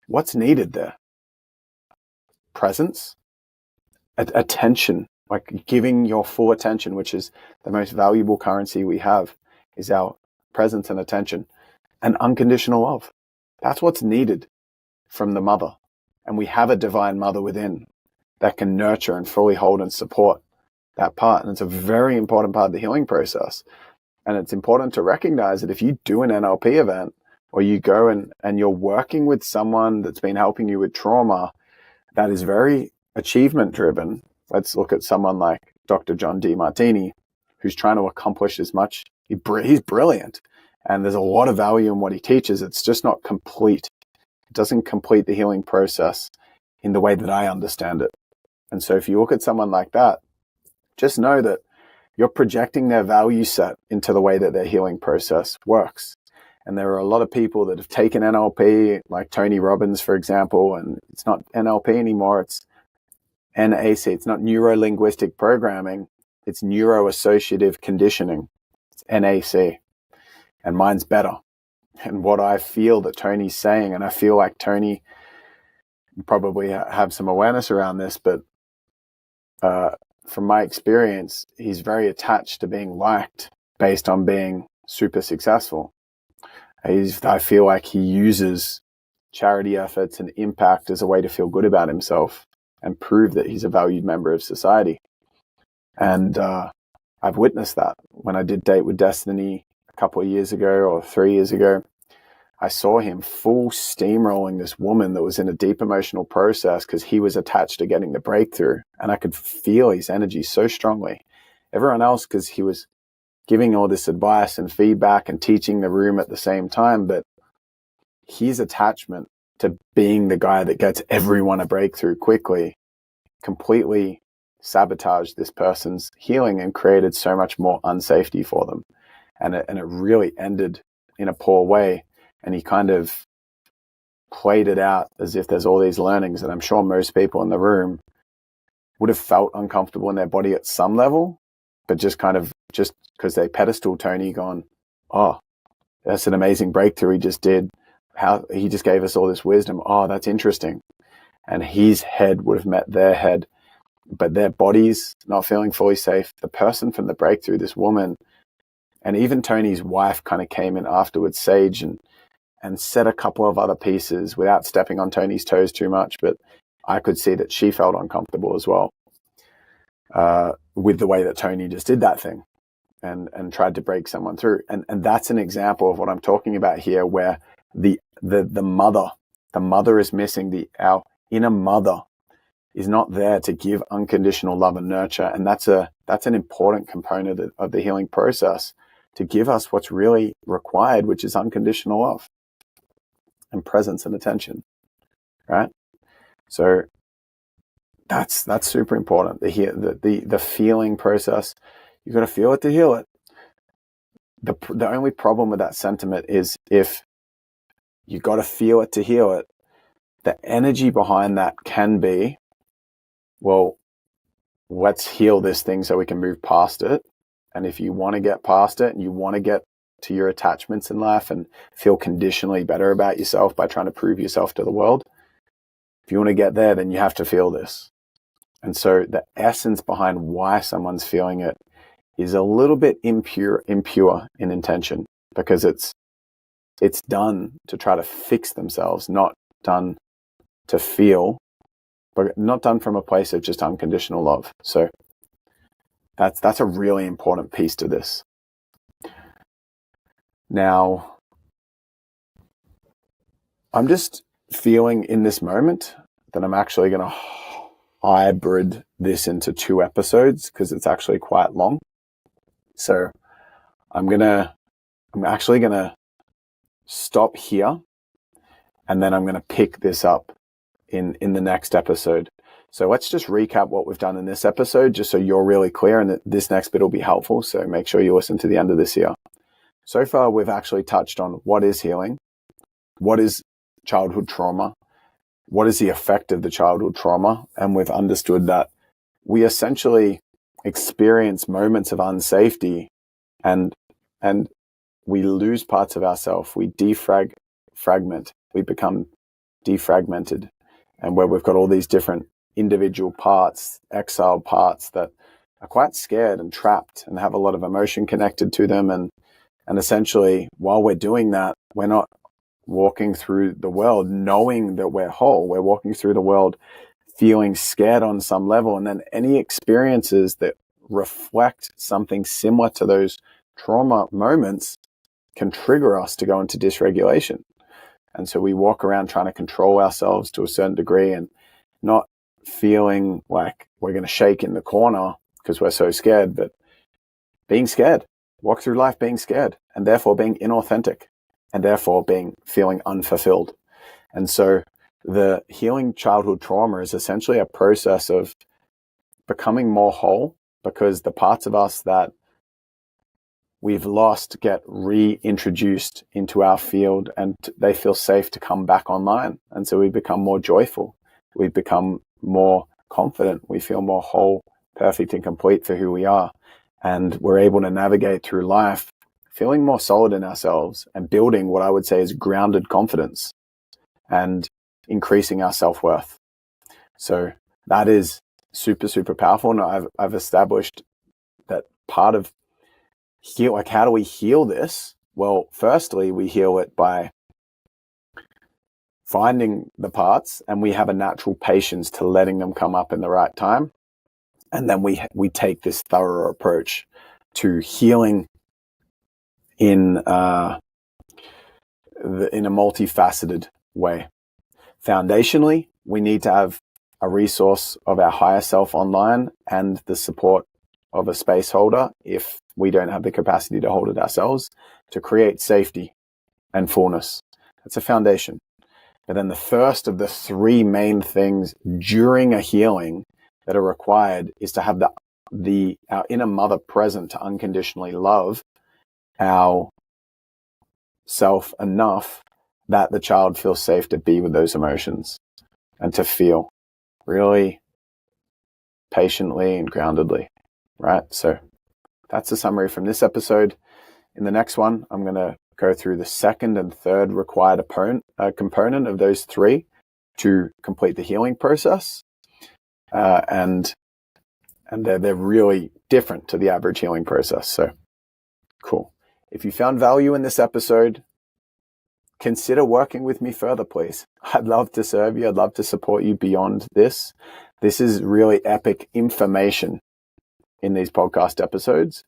what's needed there? Presence, attention, like giving your full attention, which is the most valuable currency we have, is our presence and attention, and unconditional love. That's what's needed from the mother. And we have a divine mother within that can nurture and fully hold and support that part. And it's a very important part of the healing process. And it's important to recognize that if you do an NLP event, or you go and you're working with someone that's been helping you with trauma that is very achievement driven. Let's look at someone like Dr. John Demartini, who's trying to accomplish as much. He's brilliant, and there's a lot of value in what he teaches. It's just not complete. It doesn't complete the healing process in the way that I understand it. And so if you look at someone like that, just know that you're projecting their value set into the way that their healing process works. And there are a lot of people that have taken NLP, like Tony Robbins, for example, and it's not NLP anymore. It's NAC. It's not neuro-linguistic programming. It's neuro-associative conditioning. It's NAC. And mine's better. And what I feel that Tony's saying, and I feel like Tony probably have some awareness around this, but from my experience, he's very attached to being liked based on being super successful. I feel like he uses charity efforts and impact as a way to feel good about himself and prove that he's a valued member of society. And I've witnessed that. When I did Date with Destiny a couple of years ago or 3 years ago, I saw him full steamrolling this woman that was in a deep emotional process because he was attached to getting the breakthrough. And I could feel his energy so strongly. Everyone else, because he was giving all this advice and feedback and teaching the room at the same time, but his attachment to being the guy that gets everyone a breakthrough quickly completely sabotaged this person's healing and created so much more unsafety for them. And it really ended in a poor way. And he kind of played it out as if there's all these learnings, and I'm sure most people in the room would have felt uncomfortable in their body at some level, but just because they pedestal Tony, gone, oh, that's an amazing breakthrough he just did. How he just gave us all this wisdom. Oh, that's interesting. And his head would have met their head, but their bodies not feeling fully safe. The person from the breakthrough, this woman, and even Tony's wife kind of came in afterwards, Sage, and said a couple of other pieces without stepping on Tony's toes too much, but I could see that she felt uncomfortable as well with the way that Tony just did that thing and tried to break someone through. And that's an example of what I'm talking about here, where the mother is missing. Our inner mother is not there to give unconditional love and nurture. And that's an important component of the healing process, to give us what's really required, which is unconditional love and presence and attention, right? So that's super important. The feeling process, you got to feel it to heal it. The only problem with that sentiment is if you got to feel it to heal it, the energy behind that can be, well, let's heal this thing so we can move past it. And if you want to get past it and you want to get to your attachments in life and feel conditionally better about yourself by trying to prove yourself to the world, if you want to get there, then you have to feel this. And so the essence behind why someone's feeling it is a little bit impure in intention, because it's done to try to fix themselves, not done to feel, but not done from a place of just unconditional love. So that's a really important piece to this. Now, I'm just feeling in this moment that I'm actually going to hybrid this into 2 episodes because it's actually quite long. So I'm actually going to stop here, and then I'm going to pick this up in the next episode. So let's just recap what we've done in this episode, just so you're really clear, and that this next bit will be helpful. So make sure you listen to the end of this here. So far, we've actually touched on what is healing, what is childhood trauma, what is the effect of the childhood trauma, and we've understood that we essentially experience moments of unsafety, and we lose parts of ourselves. We fragment. We become defragmented, and where we've got all these different individual parts, exiled parts that are quite scared and trapped and have a lot of emotion connected to them. And essentially, while we're doing that, we're not walking through the world knowing that we're whole. We're walking through the world feeling scared on some level. And then any experiences that reflect something similar to those trauma moments can trigger us to go into dysregulation. And so we walk around trying to control ourselves to a certain degree and not feeling like we're going to shake in the corner because we're so scared, but being scared, walk through life being scared, and therefore being inauthentic, and therefore feeling unfulfilled. And so the healing childhood trauma is essentially a process of becoming more whole, because the parts of us that we've lost get reintroduced into our field and they feel safe to come back online. And so we become more joyful. We become more confident. We feel more whole, perfect, and complete for who we are. And we're able to navigate through life feeling more solid in ourselves and building what I would say is grounded confidence and increasing our self-worth. So that is super, super powerful. And I've established that part of how do we heal this? Well, firstly, we heal it by finding the parts, and we have a natural patience to letting them come up in the right time. And then we take this thorough approach to healing in a multifaceted way. Foundationally, we need to have a resource of our higher self online and the support of a space holder if we don't have the capacity to hold it ourselves, to create safety and fullness. That's a foundation. But then the first of the three main things during a healing that are required is to have our inner mother present to unconditionally love our self enough that the child feels safe to be with those emotions and to feel really patiently and groundedly, right? So that's the summary from this episode. In the next one, I'm going to go through the second and third required component of those three to complete the healing process. And they're really different to the average healing process. So cool. If you found value in this episode, consider working with me further, please. I'd love to serve you. I'd love to support you beyond this. This is really epic information in these podcast episodes.